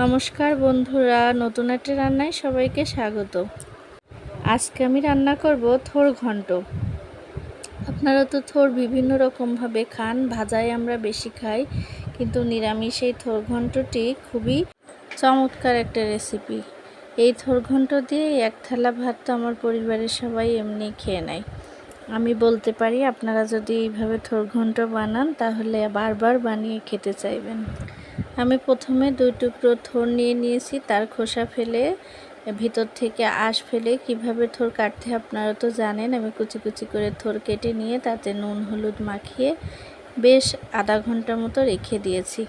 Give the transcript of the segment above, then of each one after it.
নমস্কার বন্ধুরা, নতুন একটা রান্নায় সবাইকে স্বাগত। আজকে আমি রান্না করব থোড় ঘন্ট। আপনারা তো থোড় বিভিন্ন রকমভাবে খান, ভাজায় আমরা বেশি খাই, কিন্তু নিরামিষ এই থোড় ঘন্টটি খুবই চমৎকার একটা রেসিপি। এই থোড় ঘন্ট দিয়ে এক থালা ভাত তো আমার পরিবারের সবাই এমনি খেয়ে নেয়। আমি বলতে পারি আপনারা যদি এইভাবে থোড় ঘন্ট বানান তাহলে বারবার বানিয়ে খেতে চাইবেন। আমি প্রথমে 2 টুকরো থোড় নিয়ে নিয়েছি, তার খোসা ফেলে ভিতর থেকে আঁশ ফেলে কিভাবে থোড় কাটতে আপনারা তো জানেন। আমি কুচি কুচি করে থোড় কেটে নিয়ে তাতে নুন হলুদ মাখিয়ে বেশ আধা ঘন্টা মতো রেখে দিয়েছি,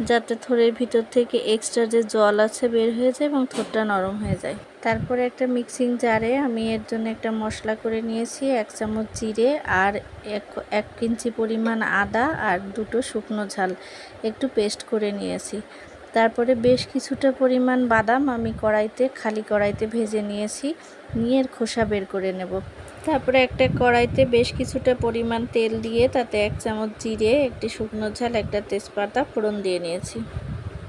যাতে থোড়ের ভিতর থেকে এক্সট্রা যে জল আছে বের হয়ে যায় এবং থোড়টা নরম হয়ে যায়। তারপরে একটা মিক্সিং জারে আমি এর জন্য একটা মশলা করে নিয়েছি। 1 চামচ জিরে আর 1 ইঞ্চি পরিমাণ আদা আর 2টো শুকনো ঝাল একটু পেস্ট করে নিয়েছি। তারপরে বেশ কিছুটা পরিমাণ বাদাম আমি খালি কড়াইতে ভেজে নিয়েছি, নিয়ে এর খোসা বের করে নেব। তারপরে একটা কড়াইতে বেশ কিছুটা পরিমাণ তেল দিয়ে তাতে 1 চামচ জিরে, একটি শুকনো ঝাল, একটা তেজপাতা ফোড়ন দিয়ে নিয়েছি।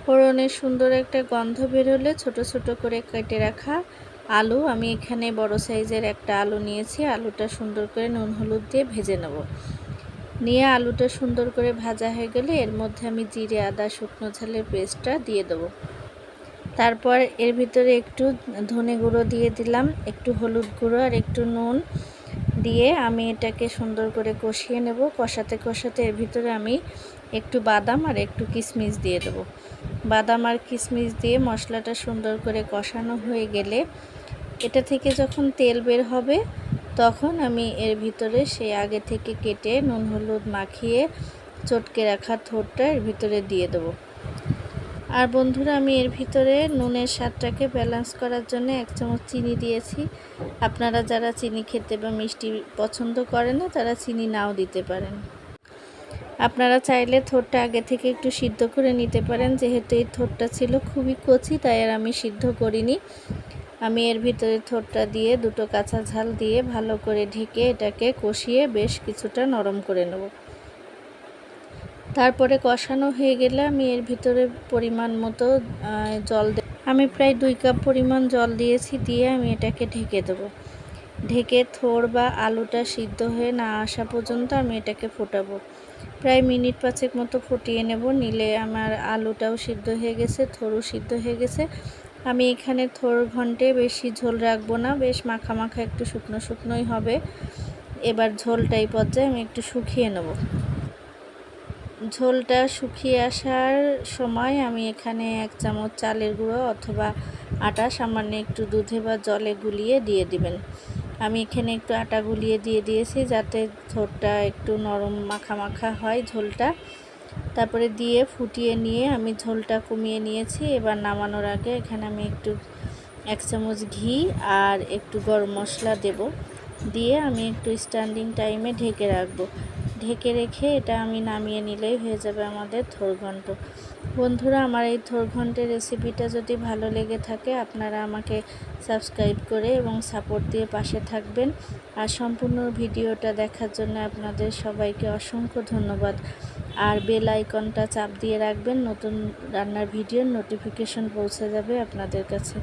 ফোড়নের সুন্দর একটা গন্ধ বের হলে ছোট ছোট করে কেটে রাখা আলু, আমি এখানে বড় সাইজের একটা আলু নিয়েছি, আলুটা সুন্দর করে নুন হলুদ দিয়ে ভেজে নেব। নিয়ে আলুটা সুন্দর করে ভাজা হয়ে গেলে এর মধ্যে আমি জিরে আদা শুকনো ঝালের পেস্টটা দিয়ে দেবো। তারপর এর ভিতরে একটু ধনে গুঁড়ো দিয়ে দিলাম, একটু হলুদ গুঁড়ো আর একটু নুন দিয়ে আমি এটাকে সুন্দর করে কষিয়ে নেব। কষাতে কষাতে এর ভিতরে আমি একটু বাদাম আর একটু কিশমিশ দিয়ে দেবো। বাদাম আর কিশমিশ দিয়ে মশলাটা সুন্দর করে কষানো হয়ে গেলে এটা থেকে যখন তেল বের হবে তখন আমি এর ভিতরে সেই আগে থেকে কেটে নুন হলুদ মাখিয়ে চটকে রাখা থোড়টা এর ভিতরে দিয়ে দেবো। আর বন্ধুরা, আমি এর ভিতরে নুনের স্বাদটাকে ব্যালেন্স করার জন্য 1 চামচ চিনি দিয়েছি। আপনারা যারা চিনি খেতে বা মিষ্টি পছন্দ করেন না তারা চিনি নাও দিতে পারেন। আপনারা চাইলে থোড়টা আগে থেকে একটু সিদ্ধ করে নিতে পারেন, যেহেতু এই থোড়টা ছিল খুবই কচি তাই আর আমি সিদ্ধ করিনি। আমি এর ভিতরে থোড়টা দিয়ে 2টো কাঁচা ঝাল দিয়ে ভালো করে ঢেকে এটাকে কষিয়ে বেশ কিছুটা নরম করে নেব। তারপরে কষানো হয়ে গেলে আমি এর ভিতরে পরিমাণ মতো জল আমি প্রায় 2 কাপ পরিমাণ জল দিয়েছি, দিয়ে আমি এটাকে ঢেকে দেবো। ঢেকে থোড় বা আলুটা সিদ্ধ হয়ে না আসা পর্যন্ত আমি এটাকে ফোটাবো। প্রায় মিনিট 5 মতো ফুটিয়ে নেব। নিলে আমার আলুটাও সিদ্ধ হয়ে গেছে, থোড়ও সিদ্ধ হয়ে গেছে। আমি এখানে থোড় ঘন্টে বেশি ঝোল রাখবো না, বেশ মাখা মাখা একটু শুকনো শুকনোই হবে। এবার ঝোলটা এই পর্যায়ে আমি একটু শুকিয়ে নেব। ঝোলটা শুকিয়ে আসার সময় আমি এখানে 1 চামচ চালের গুঁড়ো অথবা আটা সামান্য একটু দুধে বা জলে গুলিয়ে দিয়ে দিবেন। আমি এখানে একটু আটা গুলিয়ে দিয়ে দিয়েছি যাতে থোড়টা একটু নরম মাখা মাখা হয় ঝোলটা। তারপরে দিয়ে ফুটিয়ে নিয়ে আমি ঝোলটা কমিয়ে নিয়েছি। এবার নামানোর আগে এখানে আমি একটু 1 চামচ ঘি আর একটু গরম মশলা দেব, দিয়ে আমি একটু স্ট্যান্ডিং টাইমে ঢেকে রাখবো। ঢেকে রেখে এটা আমি নামিয়ে নিলেই হয়ে যাবে আমাদের থোড় ঘন্ট। বন্ধুরা, আমার এই থোড় ঘন্টের রেসিপিটা যদি ভালো লেগে থাকে আপনারা আমাকে সাবস্ক্রাইব করে এবং সাপোর্ট দিয়ে পাশে থাকবেন। আর সম্পূর্ণ ভিডিওটা দেখার জন্য আপনাদের সবাইকে অসংখ্য ধন্যবাদ। আর বেল আইকনটা চাপ দিয়ে রাখবেন, নতুন রান্নার ভিডিওর নোটিফিকেশন পৌঁছে যাবে আপনাদের কাছে।